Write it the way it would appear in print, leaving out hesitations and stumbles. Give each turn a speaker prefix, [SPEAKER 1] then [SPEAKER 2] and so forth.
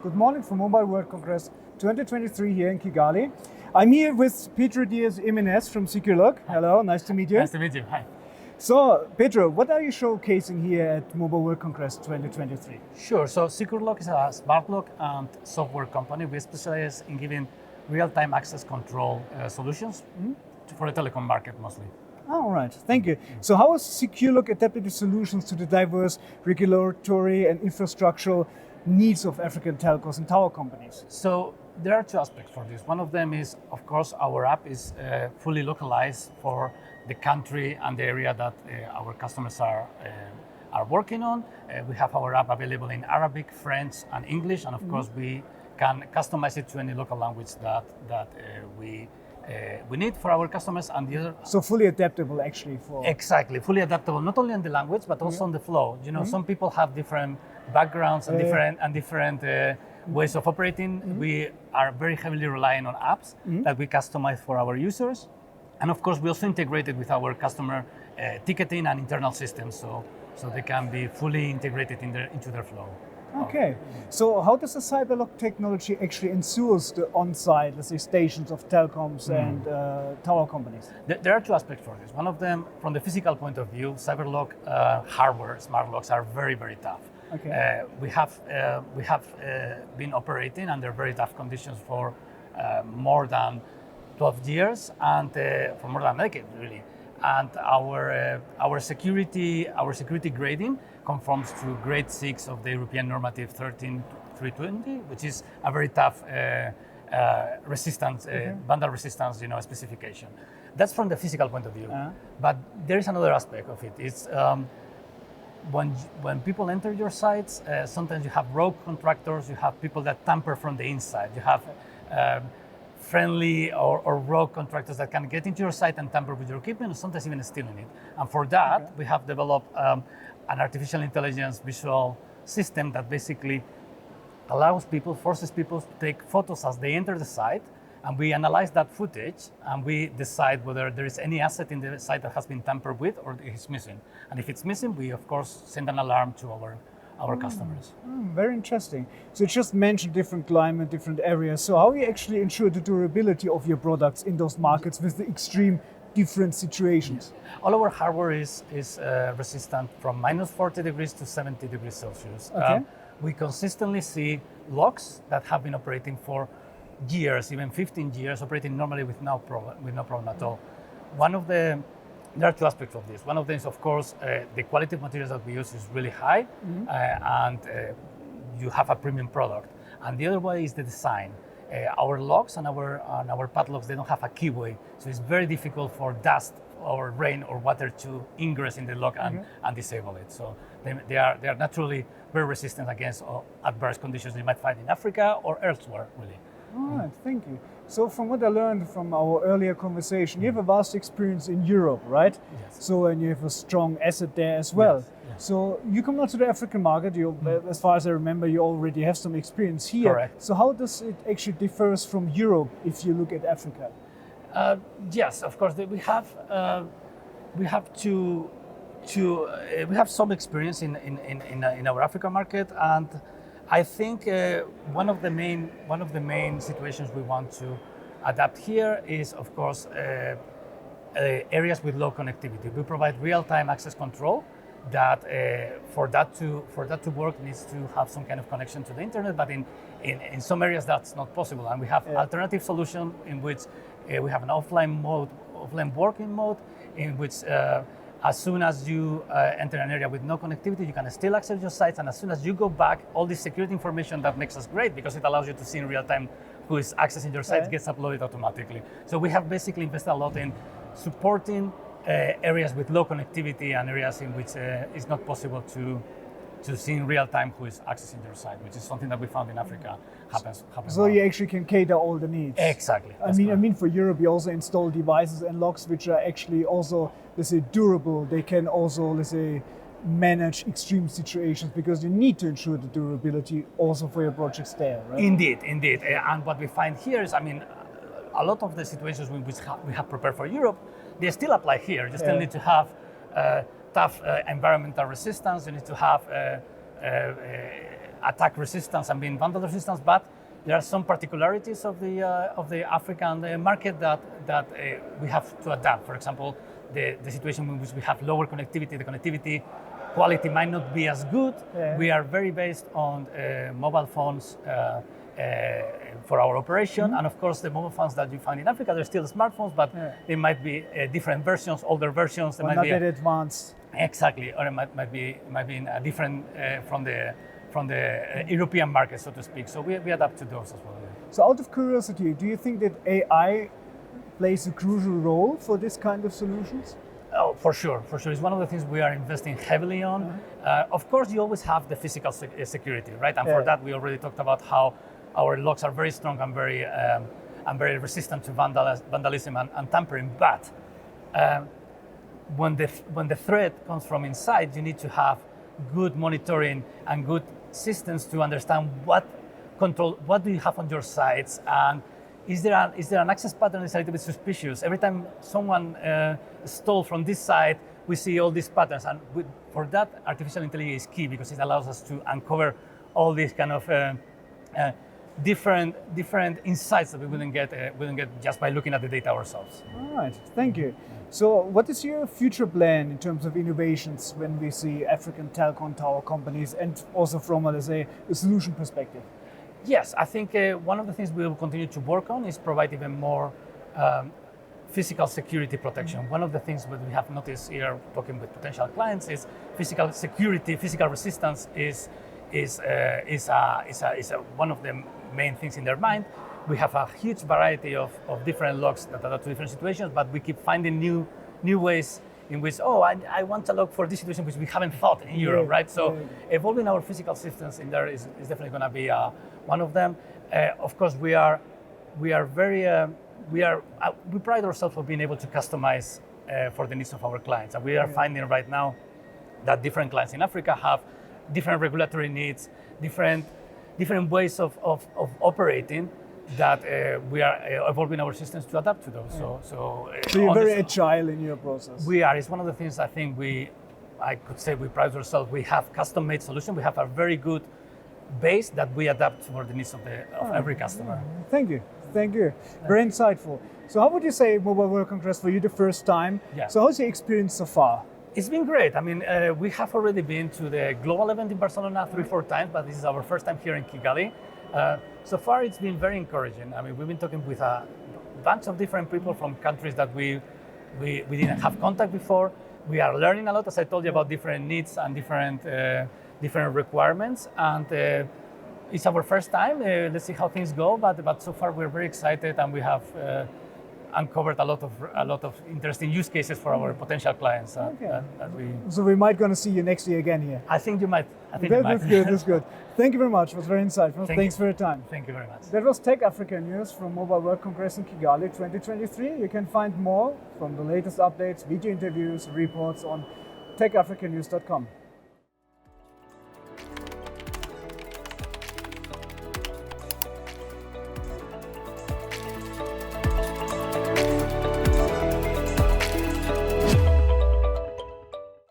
[SPEAKER 1] Good morning from Mobile World Congress 2023 here in Kigali. I'm here with Pedro Díaz Jiménez from Securlock. Hello, nice to meet you.
[SPEAKER 2] Nice to meet you. Hi.
[SPEAKER 1] So, Pedro, what are you showcasing here at Mobile World Congress 2023?
[SPEAKER 2] Sure. So Securlock is a smart lock and software company. We specialize in giving real-time access control solutions for the telecom market mostly.
[SPEAKER 1] All right, thank you. So how is Securlock adapted solutions to the diverse regulatory and infrastructural needs of African telcos and tower companies?
[SPEAKER 2] So there are two aspects for this. One of them is, of course, our app is fully localized for the country and the area that our customers are working on. We have our app available in Arabic, French, and English, and of course we can customize it to any local language that we need for our customers. And the other,
[SPEAKER 1] so fully adaptable actually for...
[SPEAKER 2] Exactly, fully adaptable, not only on the language, but also on the flow. You know, some people have different backgrounds and different ways of operating. We are very heavily relying on apps that we customize for our users. And of course, we also integrate it with our customer ticketing and internal systems, so they can be fully integrated into their flow.
[SPEAKER 1] Okay, so how does the CyberLock technology actually ensures the on-site, let's say, stations of telecoms and tower companies?
[SPEAKER 2] There are two aspects for this. One of them, from the physical point of view, CyberLock hardware smart locks are very, very tough.
[SPEAKER 1] Okay.
[SPEAKER 2] We have been operating under very tough conditions for more than 12 years and for more than a decade, really. And our security grading conforms to grade 6 of the European normative 13320, which is a very tough resistance, vandal resistance, specification. That's from the physical point of view. But there is another aspect of it. It's when people enter your sites, sometimes you have rogue contractors, you have people that tamper from the inside, you have friendly or rogue contractors that can get into your site and tamper with your equipment, or sometimes even stealing it. And for that, we have developed an artificial intelligence visual system that basically forces people to take photos as they enter the site, and we analyze that footage and we decide whether there is any asset in the site that has been tampered with or is missing. And if it's missing, we of course send an alarm to our customers.
[SPEAKER 1] Very interesting. So you just mentioned different climate, different areas. So how do you actually ensure the durability of your products in those markets with the extreme different situations?
[SPEAKER 2] All our hardware is resistant from minus 40 degrees to 70 degrees Celsius.
[SPEAKER 1] Okay.
[SPEAKER 2] We consistently see locks that have been operating for years, even 15 years, operating normally with no problem at all. There are two aspects of this. One of them is, of course, the quality of materials that we use is really high, and you have a premium product. And the other way is the design. Our locks and our padlocks, they don't have a keyway, so it's very difficult for dust or rain or water to ingress in the lock and disable it. So they are naturally very resistant against adverse conditions you might find in Africa or elsewhere, really.
[SPEAKER 1] All right, thank you. So from what I learned from our earlier conversation, you have a vast experience in Europe, right?
[SPEAKER 2] Yes.
[SPEAKER 1] So, and you have a strong asset there as well.
[SPEAKER 2] Yes.
[SPEAKER 1] So you come out to the African market, as far as I remember, you already have some experience here.
[SPEAKER 2] Correct.
[SPEAKER 1] So how does it actually differs from Europe if you look at Africa?
[SPEAKER 2] Yes, of course. We have some experience in our African market, and I think one of the main situations we want to adapt here is, of course, areas with low connectivity. We provide real-time access control that for that to work needs to have some kind of connection to the internet, but in some areas that's not possible. And we have alternative solution in which we have an offline working mode, in which as soon as you enter an area with no connectivity, you can still access your sites, and as soon as you go back, all this security information that makes us great because it allows you to see in real time who is accessing your sites gets uploaded automatically. So we have basically invested a lot in supporting areas with low connectivity and areas in which it's not possible to see in real time who is accessing your site, which is something that we found in Africa happens.
[SPEAKER 1] So you actually can cater all the needs.
[SPEAKER 2] Exactly.
[SPEAKER 1] I mean, for Europe, you also install devices and locks which are actually also, let's say, durable. They can also, let's say, manage extreme situations because you need to ensure the durability also for your projects there, right?
[SPEAKER 2] Indeed. And what we find here is, a lot of the situations which we have prepared for Europe, they still apply here. You still need to have tough environmental resistance. You need to have attack resistance and being vandal resistance, but there are some particularities of the African market that we have to adapt. For example, the situation in which we have lower connectivity, the connectivity quality might not be as good.
[SPEAKER 1] Yeah.
[SPEAKER 2] We are very based on mobile phones for our operation, and of course the mobile phones that you find in Africa, they're still smartphones, but they might be different versions, older versions. They
[SPEAKER 1] Or
[SPEAKER 2] might
[SPEAKER 1] not
[SPEAKER 2] be
[SPEAKER 1] that advanced.
[SPEAKER 2] Exactly, or it might be in a different from the European market, so to speak. So we adapt to those as well.
[SPEAKER 1] So out of curiosity, do you think that AI plays a crucial role for this kind of solutions?
[SPEAKER 2] Oh, for sure. It's one of the things we are investing heavily on. Of course, you always have the physical security, right? And for that, we already talked about how our locks are very strong and very resistant to vandalism and tampering. But when the threat comes from inside, you need to have good monitoring and good systems to understand what do you have on your sites, and is there an access pattern that's a little bit suspicious? Every time someone stole from this site, we see all these patterns, and for that, artificial intelligence is key because it allows us to uncover all these kind of different insights that we wouldn't get just by looking at the data ourselves.
[SPEAKER 1] All right, thank you. So what is your future plan in terms of innovations when we see African telecom tower companies, and also from, let's say, a solution perspective?
[SPEAKER 2] Yes, I think one of the things we will continue to work on is provide even more physical security protection. One of the things that we have noticed here talking with potential clients is physical security, physical resistance is one of the main things in their mind. We have a huge variety of different locks that adapt to different situations, but we keep finding new ways in which, I want a lock for this situation which we haven't thought in Europe, right? So evolving our physical systems in there is definitely going to be one of them. Of course, we pride ourselves on being able to customize for the needs of our clients, and we are finding right now that different clients in Africa have different regulatory needs, different ways of operating, that we are evolving our systems to adapt to those. So
[SPEAKER 1] you're very agile in your process.
[SPEAKER 2] We are. It's one of the things I think I could say we pride ourselves. We have custom-made solution. We have a very good base that we adapt for the needs of every customer.
[SPEAKER 1] Thank you. Very insightful. So how would you say Mobile World Congress for you the first time?
[SPEAKER 2] Yeah.
[SPEAKER 1] So how's your experience so far?
[SPEAKER 2] It's been great. I mean, we have already been to the global event in Barcelona 3-4 times, but this is our first time here in Kigali. So far, it's been very encouraging. I mean, we've been talking with a bunch of different people from countries that we didn't have contact before. We are learning a lot, as I told you, about different needs and different requirements. And it's our first time. Let's see how things go. But so far, we're very excited, and we have uncovered a lot of interesting use cases for our potential clients.
[SPEAKER 1] So we might going to see you next year again here.
[SPEAKER 2] I think you might.
[SPEAKER 1] That's good. Thank you very much. It was very insightful. Thanks for your time.
[SPEAKER 2] Thank you very much.
[SPEAKER 1] That was TechAfrica news from Mobile World Congress in Kigali 2023. You can find more from the latest updates, video interviews, reports on techafricanews.com.